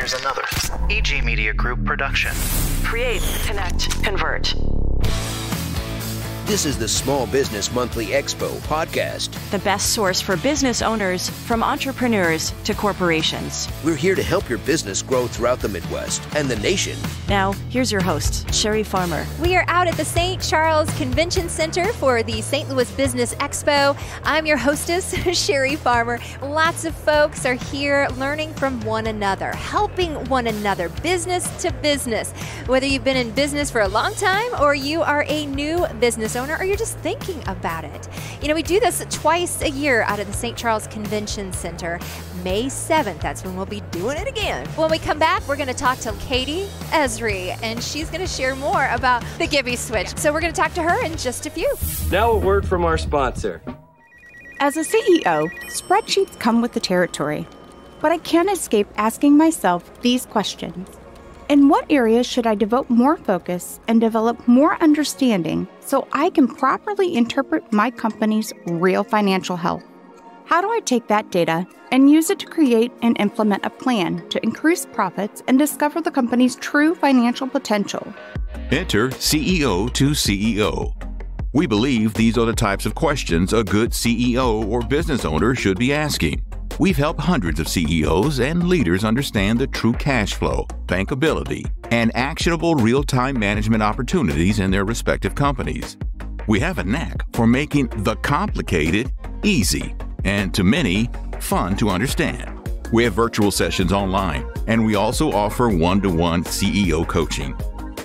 There's another. EG Media Group production. Create, connect, convert. This is the Small Business Monthly Expo podcast. The best source for business owners, from entrepreneurs to corporations. We're here to help your business grow throughout the Midwest and the nation. Now, here's your host, Sherry Farmer. We are out at the St. Charles Convention Center for the St. Louis Business Expo. I'm your hostess, Sherry Farmer. Lots of folks are here learning from one another, helping one another, business to business. Whether you've been in business for a long time or you are a new business owner or you're just thinking about it. You know, we do this twice a year out at the St. Charles Convention Center. May 7th, that's when we'll be doing it again. When we come back, we're going to talk to Katie Esry, and she's going to share more about the Gibby switch. So we're going to talk to her in just a few. Now a word from our sponsor. As a CEO, spreadsheets come with the territory, but I can't escape asking myself these questions. In what areas should I devote more focus and develop more understanding so I can properly interpret my company's real financial health? How do I take that data and use it to create and implement a plan to increase profits and discover the company's true financial potential? Enter CEO to CEO. We believe these are the types of questions a good CEO or business owner should be asking. We've helped hundreds of CEOs and leaders understand the true cash flow, bankability, and actionable real-time management opportunities in their respective companies. We have a knack for making the complicated easy, and to many, fun to understand. We have virtual sessions online, and we also offer one-to-one CEO coaching.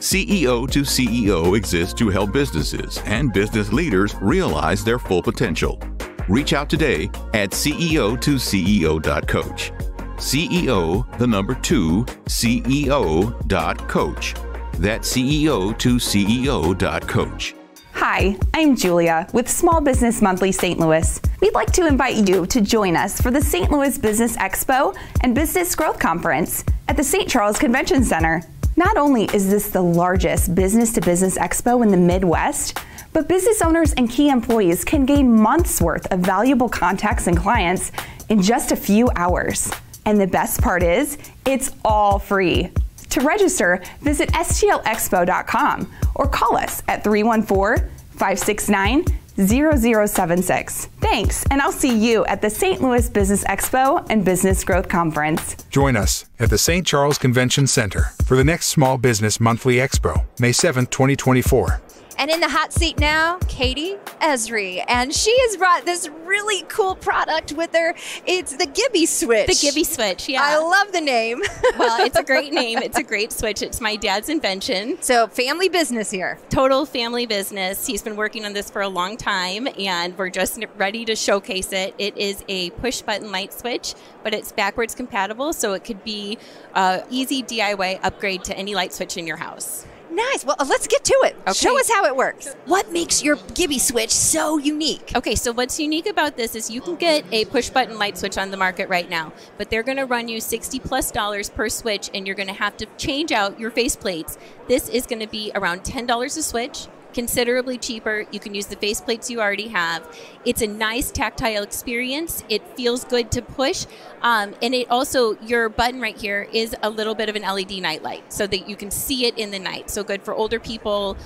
CEO to CEO exists to help businesses and business leaders realize their full potential. Reach out today at ceo2ceo.coach. CEO, the number 2, CEO.coach. That's ceo2ceo.coach. Hi, I'm Julia with Small Business Monthly St. Louis. We'd like to invite you to join us for the St. Louis Business Expo and Business Growth Conference at the St. Charles Convention Center. Not only is this the largest business-to-business expo in the Midwest, but business owners and key employees can gain months' worth of valuable contacts and clients in just a few hours. And the best part is, it's all free. To register, visit stlexpo.com or call us at 314-569-0076. Thanks, and I'll see you at the St. Louis Business Expo and Business Growth Conference. Join us at the St. Charles Convention Center for the next Small Business Monthly Expo, May 7th, 2024. And in the hot seat now, Katie Esry. And she has brought this really cool product with her. It's the Gibby switch. The Gibby switch, yeah. I love the name. Well, it's a great name. It's a great switch. It's my dad's invention. So family business here. Total family business. He's been working on this for a long time, and we're just ready to showcase it. It is a push-button light switch, but it's backwards compatible, so it could be an easy DIY upgrade to any light switch in your house. Nice. Well, let's get to it. Okay. Show us how it works. What makes your Gibby switch so unique? Okay, so what's unique about this is you can get a push-button light switch on the market right now, but they're going to run you $60+ per switch, and you're going to have to change out your faceplates. This is going to be around $10 a switch. Considerably cheaper. You can use the faceplates you already have. It's a nice tactile experience. It feels good to push. And it also, your button right here is a little bit of an LED night light so that you can see it in the night. So good for older people,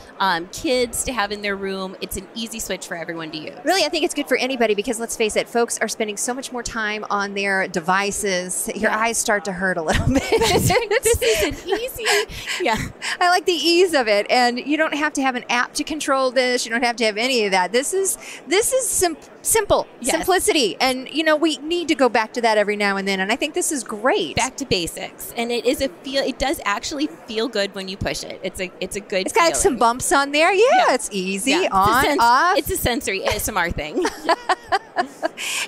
kids to have in their room. It's an easy switch for everyone to use. Really, I think it's good for anybody because let's face it, folks are spending so much more time on their devices. Your eyes start to hurt a little bit. This is an easy, I like the ease of it. And you don't have to have an app to control this. You don't have to have any of that. This is simple, yes. Simplicity. And, you know, we need to go back to that every now and then. And I think this is great. Back to basics. And it is it does actually feel good when you push it. It's a good It's got like some bumps on there. Yeah. It's easy. On, off. It's a sensory ASMR thing.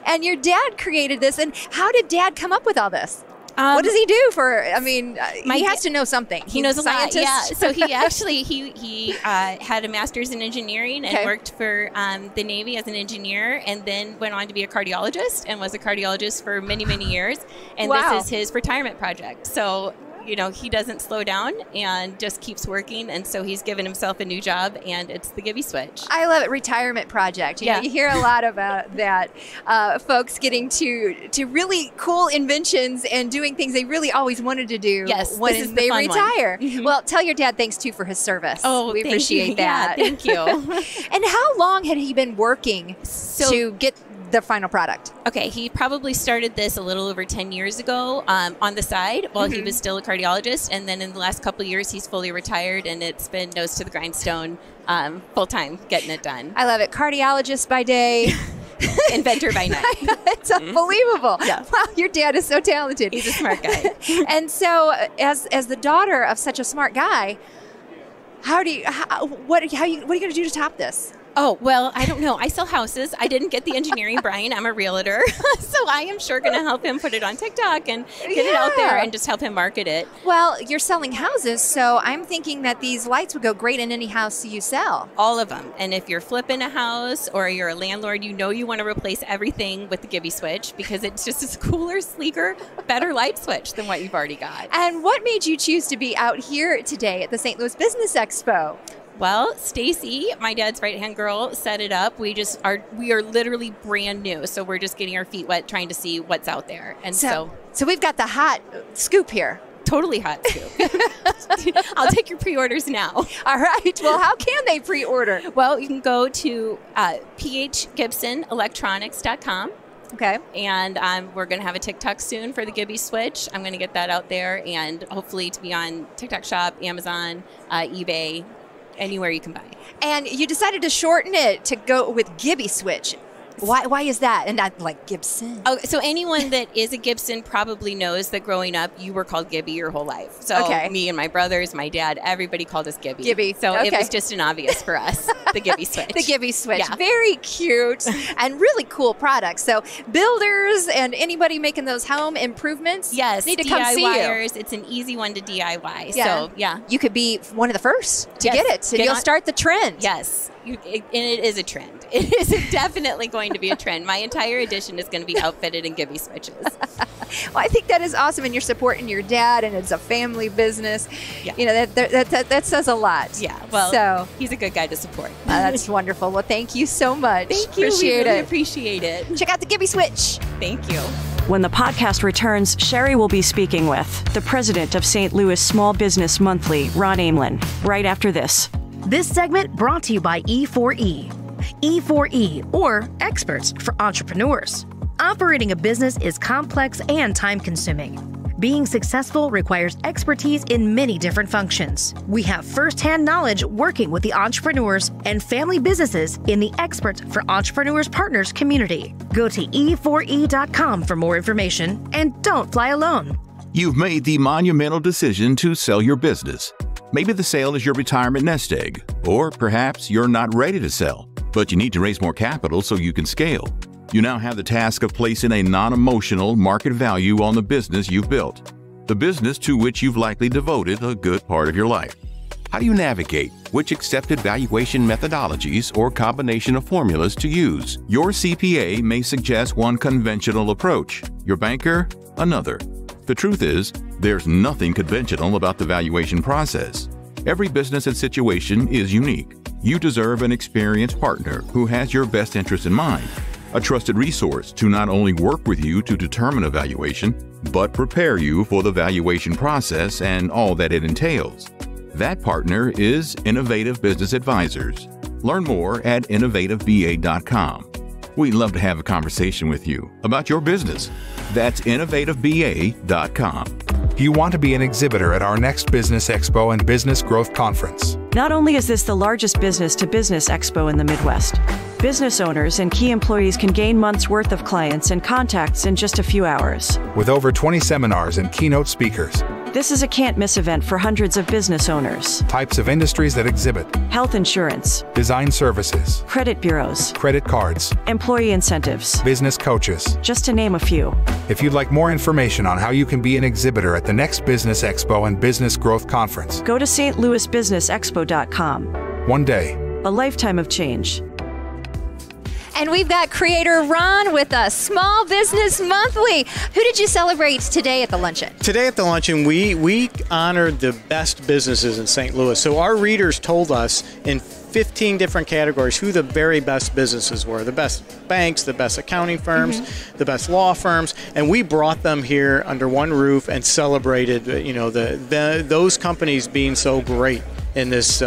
And your dad created this. And how did Dad come up with all this? What does he do for, he has to know something. He knows a lot, yeah. So he actually, he had a master's in engineering and worked for the Navy as an engineer, and then went on to be a cardiologist and was a cardiologist for many, many years. And this is his retirement project. So he doesn't slow down and just keeps working. And so he's given himself a new job, and it's the Gibby switch. I love it. Retirement project. You know, you hear a lot about that. Folks getting to really cool inventions and doing things they really always wanted to do when they retire. Mm-hmm. Well, tell your dad thanks too for his service. Oh, we appreciate that. Yeah, thank you. And how long had he been working to get the final product? Okay, he probably started this a little over 10 years ago on the side while he was still a cardiologist. And then in the last couple of years, he's fully retired, and it's been nose to the grindstone full time getting it done. I love it. Cardiologist by day. Inventor by night. It's unbelievable. Yeah. Wow, your dad is so talented. He's a smart guy. And so as the daughter of such a smart guy, what are you going to do to top this? Oh, well, I don't know. I sell houses. I didn't get the engineering, Brian. I'm a realtor. So I am sure going to help him put it on TikTok and get it out there and just help him market it. Well, you're selling houses, so I'm thinking that these lights would go great in any house you sell. All of them. And if you're flipping a house or you're a landlord, you want to replace everything with the Gibby switch because it's just a cooler, sleeker, better light switch than what you've already got. And what made you choose to be out here today at the St. Louis Business Expo? Well, Stacy, my dad's right-hand girl, set it up. We are literally brand new, so we're just getting our feet wet trying to see what's out there. And so we've got the hot scoop here. Totally hot scoop. I'll take your pre-orders now. All right. Well, how can they pre-order? Well, you can go to phgibsonelectronics.com. Okay. And we're going to have a TikTok soon for the Gibby switch. I'm going to get that out there and hopefully to be on TikTok Shop, Amazon, eBay, anywhere you can buy. And you decided to shorten it to go with Gibby switch. Why is that? And not like Gibson? Oh, so anyone that is a Gibson probably knows that growing up, you were called Gibby your whole life. So me and my brothers, my dad, everybody called us Gibby. Gibby. So it was just an obvious for us, the Gibby switch. The Gibby switch. Yeah. Very cute and really cool products. So builders and anybody making those home improvements need to come see you. It's an easy one to DIY. Yeah. So, yeah. You could be one of the first to get it. So you'll start the trend. Yes. And it is a trend. It is definitely going to be a trend. My entire edition is going to be outfitted in Gibby switches. Well, I think that is awesome, and you're supporting your dad, and it's a family business. Yeah. You know, that says a lot. Yeah, well, he's a good guy to support. That's wonderful. Well, thank you so much. Thank you. Appreciate we really it. appreciate it. Check out the Gibby switch. Thank you. When the podcast returns, Sherry will be speaking with the president of St. Louis Small Business Monthly, Ron Amelin, right after this. This segment brought to you by E4E. E4E, or Experts for Entrepreneurs. Operating a business is complex and time-consuming. Being successful requires expertise in many different functions. We have first-hand knowledge working with the entrepreneurs and family businesses in the Experts for Entrepreneurs Partners community. Go to E4E.com for more information, and don't fly alone. You've made the monumental decision to sell your business. Maybe the sale is your retirement nest egg, or perhaps you're not ready to sell, but you need to raise more capital so you can scale. You now have the task of placing a non-emotional market value on the business you've built, the business to which you've likely devoted a good part of your life. How do you navigate which accepted valuation methodologies or combination of formulas to use? Your CPA may suggest one conventional approach, your banker another. The truth is, there's nothing conventional about the valuation process. Every business and situation is unique. You deserve an experienced partner who has your best interest in mind, a trusted resource to not only work with you to determine a valuation, but prepare you for the valuation process and all that it entails. That partner is Innovative Business Advisors. Learn more at innovativeba.com. We'd love to have a conversation with you about your business. That's innovativeba.com. You want to be an exhibitor at our next Business Expo and Business Growth Conference. Not only is this the largest business-to-business expo in the Midwest, business owners and key employees can gain months' worth of clients and contacts in just a few hours. With over 20 seminars and keynote speakers. This is a can't-miss event for hundreds of business owners. Types of industries that exhibit: health insurance, design services, credit bureaus, credit cards, employee incentives, business coaches, just to name a few. If you'd like more information on how you can be an exhibitor at the next Business Expo and Business Growth Conference, go to stlouisbusinessexpo.com. One day, a lifetime of change. And we've got creator Ron with us, Small Business Monthly. Who did you celebrate today at the luncheon? Today at the luncheon, we honored the best businesses in St. Louis. So our readers told us in 15 different categories who the very best businesses were, the best banks, the best accounting firms, the best law firms, and we brought them here under one roof and celebrated, those companies being so great in this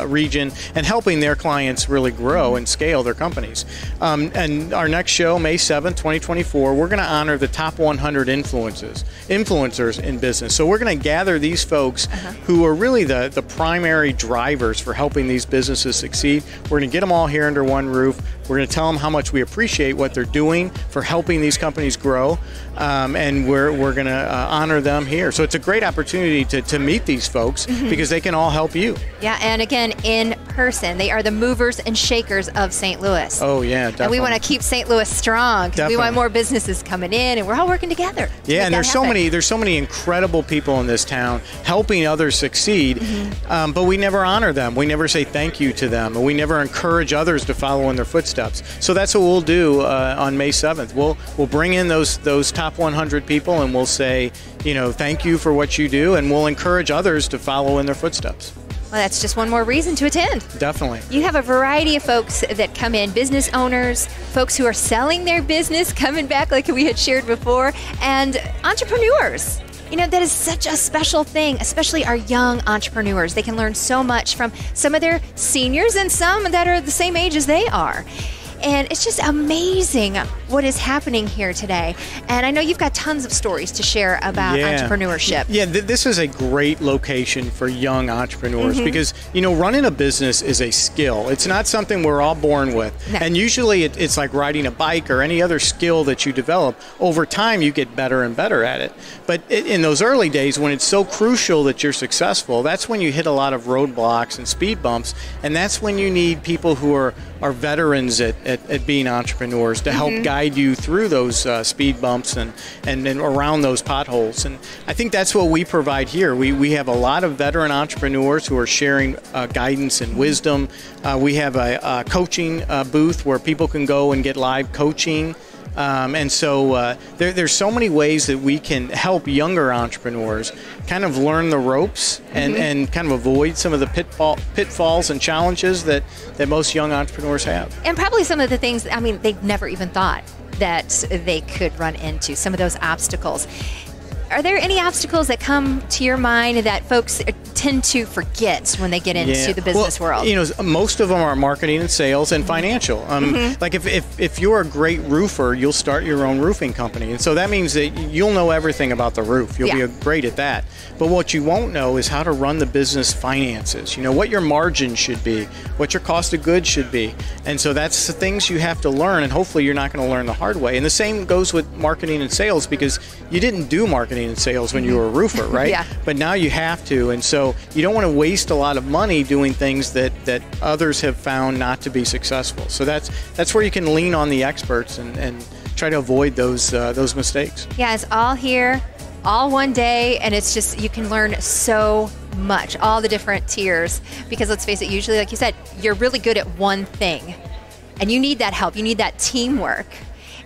region and helping their clients really grow and scale their companies. And our next show, May 7th, 2024, we're going to honor the top 100 influencers in business. So we're going to gather these folks who are really the primary drivers for helping these businesses succeed. We're going to get them all here under one roof. We're going to tell them how much we appreciate what they're doing for helping these companies grow, and we're going to honor them here. So it's a great opportunity to meet these folks because they can all help you. Yeah, and again, in person. They are the movers and shakers of St. Louis. Oh, yeah, definitely. And we want to keep St. Louis strong because we want more businesses coming in, and we're all working together. Yeah, and there's so many incredible people in this town helping others succeed, but we never honor them. We never say thank you to them, and we never encourage others to follow in their footsteps. So that's what we'll do on May 7th. We'll bring in those top 100 people, and we'll say, thank you for what you do, and we'll encourage others to follow in their footsteps. Well, that's just one more reason to attend. Definitely. You have a variety of folks that come in, business owners, folks who are selling their business, coming back like we had shared before, and entrepreneurs. That is such a special thing, especially our young entrepreneurs. They can learn so much from some of their seniors and some that are the same age as they are. And it's just amazing what is happening here today. And I know you've got tons of stories to share about entrepreneurship. Yeah, this is a great location for young entrepreneurs because, running a business is a skill. It's not something we're all born with. No. And usually it's like riding a bike or any other skill that you develop. Over time, you get better and better at it. But in those early days, when it's so crucial that you're successful, that's when you hit a lot of roadblocks and speed bumps. And that's when you need people who are veterans at being entrepreneurs to help guide you through those speed bumps and around those potholes. And I think that's what we provide here. We have a lot of veteran entrepreneurs who are sharing guidance and wisdom. We have a coaching booth where people can go and get live coaching. And so there's so many ways that we can help younger entrepreneurs kind of learn the ropes and kind of avoid some of the pitfalls and challenges that most young entrepreneurs have. And probably some of the things, they've never even thought that they could run into, some of those obstacles. Are there any obstacles that come to your mind that folks tend to forget when they get into the business world? Most of them are marketing and sales and financial. Like if you're a great roofer, you'll start your own roofing company. And so that means that you'll know everything about the roof. You'll be great at that. But what you won't know is how to run the business finances. What your margin should be, what your cost of goods should be. And so that's the things you have to learn, and hopefully you're not going to learn the hard way. And the same goes with marketing and sales, because you didn't do marketing and sales when you were a roofer, right? But now you have to. And so you don't want to waste a lot of money doing things that others have found not to be successful. So that's where you can lean on the experts and try to avoid those mistakes. Yeah, it's all here, all one day, and it's just, you can learn so much, all the different tiers, because let's face it, usually, like you said, you're really good at one thing, and you need that help, you need that teamwork,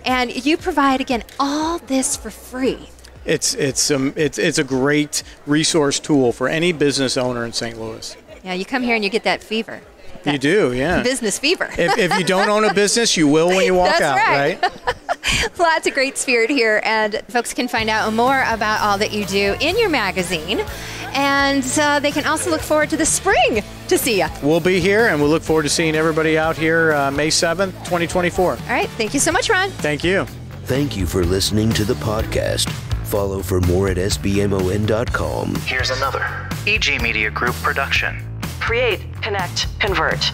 and you provide, again, all this for free. It's a great resource tool for any business owner in St. Louis. Yeah, you come here and you get that fever. You do, yeah. Business fever. If you don't own a business, you will when you walk out, right? Lots of great spirit here, and folks can find out more about all that you do in your magazine, and they can also look forward to the spring to see you. We'll be here, and we'll look forward to seeing everybody out here May 7th, 2024. All right, thank you so much, Ron. Thank you. Thank you for listening to the podcast. Follow for more at sbmon.com. Here's another EG Media Group production. Create, connect, convert.